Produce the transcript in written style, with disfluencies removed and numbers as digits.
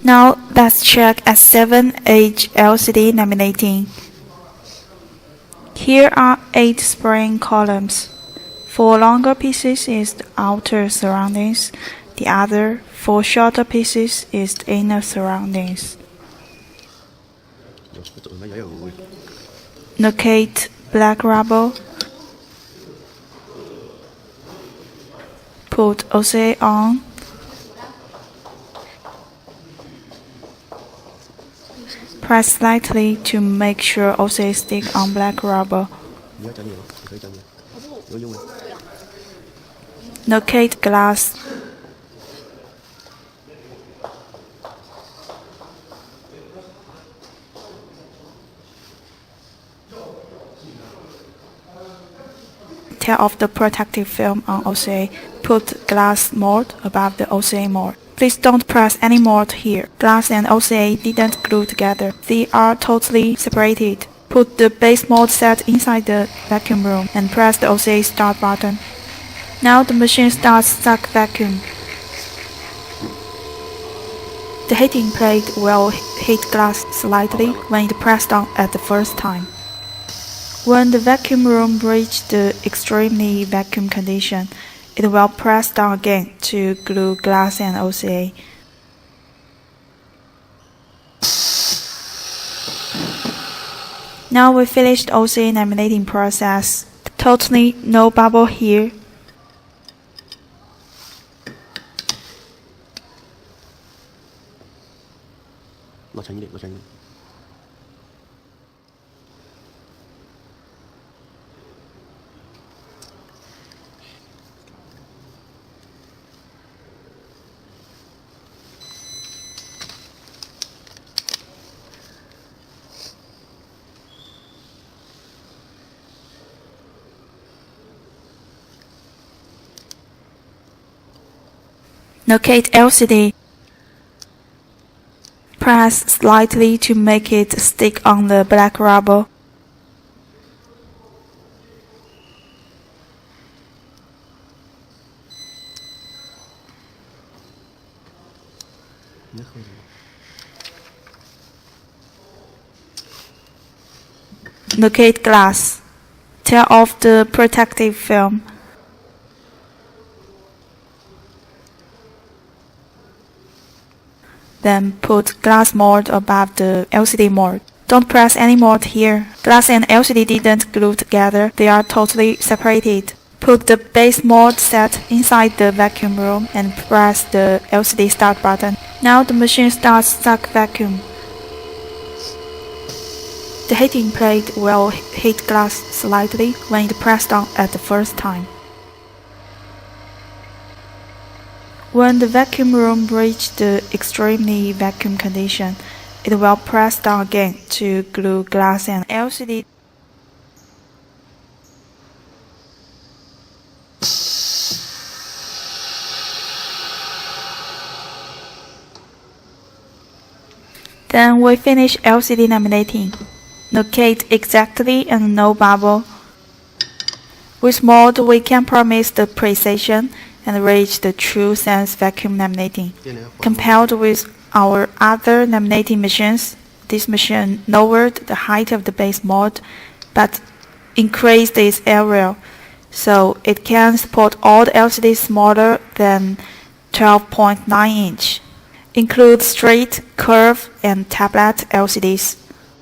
Now let's check S7H LCD laminating. Here are 8 spring columns. 4 longer pieces is the outer surroundings. The other 4 shorter pieces is the inner surroundings. Locate black rubber. Put OCA on. Press slightly to make sure OCA stick on black rubber. Locate glass. Tear off the protective film on OCA. Put glass mold above the OCA mold. Please don't press any mold here. Glass and OCA didn't glue together. They are totally separated. Put the base mold set inside the vacuum room and press the OCA start button. Now the machine starts suck vacuum. The heating plate will heat glass slightly when it pressed on at the first time. When the vacuum room reaches the extremely vacuum condition, it will press down again to glue glass and OCA. Now we finished OCA laminating process. Totally no bubble here. Locate LCD. Press slightly to make it stick on the black rubber. Locate glass. Tear off the protective film. Then put glass mold above the LCD mold. Don't press any mold here. Glass and LCD didn't glue together. They are totally separated. Put the base mold set inside the vacuum room and press the LCD start button. Now the machine starts suck vacuum. The heating plate will heat glass slightly when it pressed on at the first time. When the vacuum room reaches the extremely vacuum condition, it will press down again to glue glass and LCD. Then we finish LCD laminating. Locate exactly and no bubble. With mold, we can promise the precision and reach the true sense vacuum laminating. Compared with our other laminating machines, this machine lowered the height of the base mold but increased its area, so it can support all the LCDs smaller than 12.9 inch. Include straight, curve, and tablet LCDs.